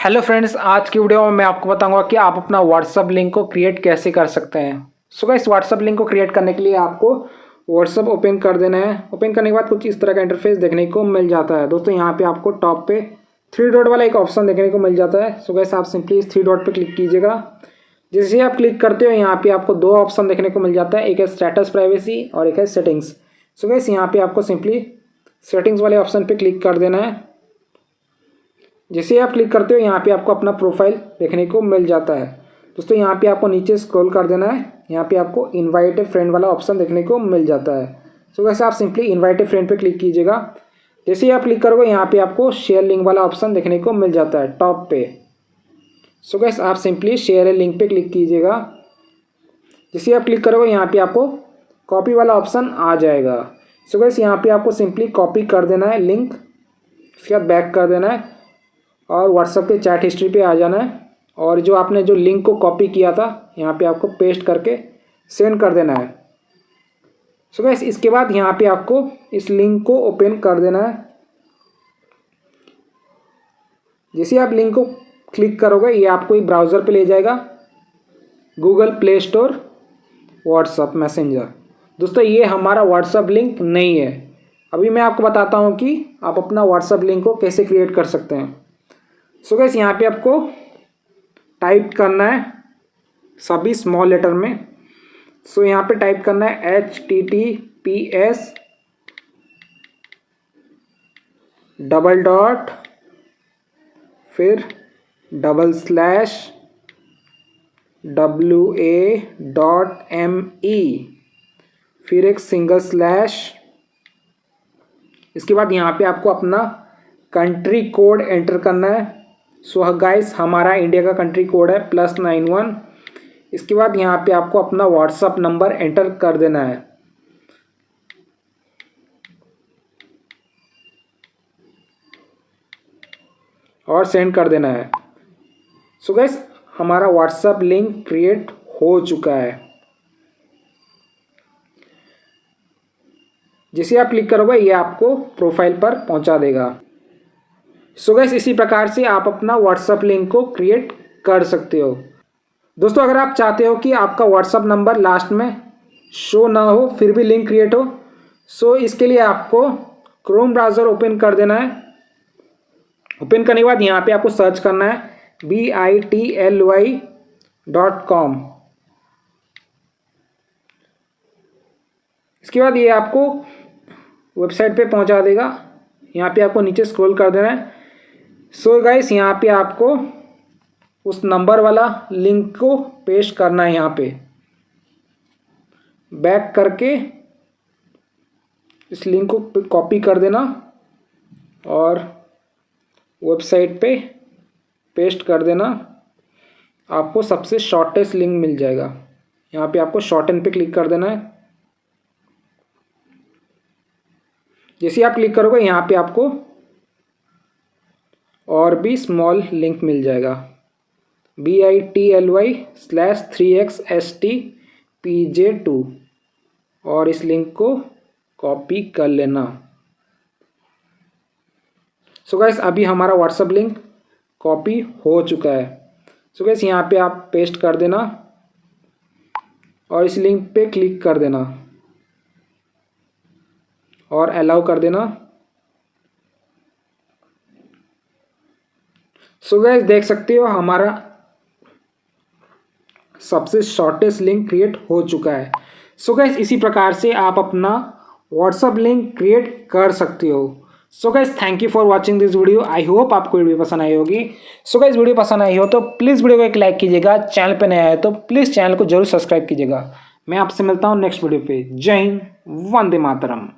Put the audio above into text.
Hello friends, आज की video में मैं आपको बताऊंगा कि आप अपना व्हाट्सअप लिंक को क्रिएट कैसे कर सकते हैं। सो गाइस, व्हाट्सअप लिंक को क्रिएट करने के लिए आपको व्हाट्सअप ओपन कर देना है। ओपन करने के बाद कुछ इस तरह का इंटरफेस देखने को मिल जाता है। दोस्तों, यहाँ पे आपको टॉप पे 3 डॉट वाला एक ऑप्शन देखने को मिल जाता है। सो गाइस, आप सिंपली इस 3 डॉट पर क्लिक कीजिएगा। जैसे ही आप क्लिक करते हो, यहाँ पे आपको 2 ऑप्शन देखने को मिल जाता है, एक है स्टेटस प्राइवेसी और एक है सेटिंग्स। सो गाइस, यहाँ पे आपको सिंपली सेटिंग्स वाले ऑप्शन पे क्लिक कर देना है। जैसे आप क्लिक करते हो, यहाँ पे आपको अपना प्रोफाइल देखने को मिल जाता है। दोस्तों, यहाँ पे आपको नीचे स्क्रॉल कर देना है। यहाँ पे आपको इनवाइट ए फ्रेंड वाला ऑप्शन देखने को मिल जाता है। सो वैसे आप सिंपली इनवाइट ए फ्रेंड पे क्लिक कीजिएगा। जैसे ही आप क्लिक करोगे, यहाँ पे आपको शेयर लिंक वाला ऑप्शन देखने को मिल जाता है टॉप पे। सो गैस, आप सिंपली शेयर ए लिंक पे क्लिक कीजिएगा। जैसे आप क्लिक करोगे, यहाँ पे आपको कॉपी वाला ऑप्शन आ जाएगा। सो गैस, यहाँ पे आपको सिंपली कॉपी कर देना है लिंक, उसके बाद बैक कर देना है और व्हाट्सएप के चैट हिस्ट्री पे आ जाना है। और जो आपने जो लिंक को कॉपी किया था, यहाँ पे आपको पेस्ट करके सेंड कर देना है। सो गाइस, इसके बाद यहाँ पे आपको इस लिंक को ओपन कर देना है। जैसे आप लिंक को क्लिक करोगे, ये आपको एक ब्राउज़र पे ले जाएगा, Google play store WhatsApp messenger. दोस्तों, ये हमारा व्हाट्सएप लिंक नहीं है। अभी मैं आपको बताता हूँ कि आप अपना व्हाट्सएप लिंक को कैसे क्रिएट कर सकते हैं। सो गाइस, यहाँ पे आपको टाइप करना है सभी स्मॉल लेटर में। सो यहाँ पे टाइप करना है HTTPS डबल डॉट फिर डबल स्लैश WA.ME फिर एक सिंगल स्लैश। इसके बाद यहाँ पे आपको अपना कंट्री कोड एंटर करना है। सो गाइस, हमारा इंडिया का कंट्री कोड है +91। इसके बाद यहाँ पे आपको अपना व्हाट्सअप नंबर एंटर कर देना है और सेंड कर देना है। सो गाइस, हमारा व्हाट्सअप लिंक क्रिएट हो चुका है। जैसे आप क्लिक करोगे, ये आपको प्रोफाइल पर पहुंचा देगा। सो गाइस, इसी प्रकार से आप अपना व्हाट्सअप लिंक को क्रिएट कर सकते हो। दोस्तों, अगर आप चाहते हो कि आपका व्हाट्सअप नंबर लास्ट में शो ना हो फिर भी लिंक क्रिएट हो, सो इसके लिए आपको क्रोम ब्राउज़र ओपन कर देना है। ओपन करने के बाद यहाँ पे आपको सर्च करना है bitly.com। इसके बाद ये आपको वेबसाइट पे पहुँचा देगा। यहाँ पे आपको नीचे स्क्रॉल कर देना है। सो गाइस, यहाँ पे आपको उस नंबर वाला लिंक को पेस्ट करना है। यहाँ पे बैक करके इस लिंक को कॉपी कर देना और वेबसाइट पे पेस्ट कर देना। आपको सबसे शॉर्टेस्ट लिंक मिल जाएगा। यहाँ पे आपको शॉर्टन पे क्लिक कर देना है। जैसे आप क्लिक करोगे, यहाँ पे आपको और भी स्मॉल लिंक मिल जाएगा bity/3xstpj2 और इस लिंक को कॉपी कर लेना। सो गाइस, अभी हमारा व्हाट्सएप लिंक कॉपी हो चुका है। सो गाइस, यहाँ पे आप पेस्ट कर देना और इस लिंक पे क्लिक कर देना और अलाउ कर देना। सो गाइस, देख सकते हो हमारा सबसे शॉर्टेस्ट लिंक क्रिएट हो चुका है। सो गाइस, इसी प्रकार से आप अपना व्हाट्सएप लिंक क्रिएट कर सकते हो। So guys, thank you for watching this video. I hope आपको वीडियो पसंद आई होगी। सो गाइस, वीडियो पसंद आई हो तो प्लीज़ वीडियो को एक लाइक कीजिएगा। चैनल पे नया है तो प्लीज़ चैनल को जरूर सब्सक्राइब कीजिएगा। मैं आपसे मिलता हूँ नेक्स्ट वीडियो पे। जय हिंद, वंदे मातरम।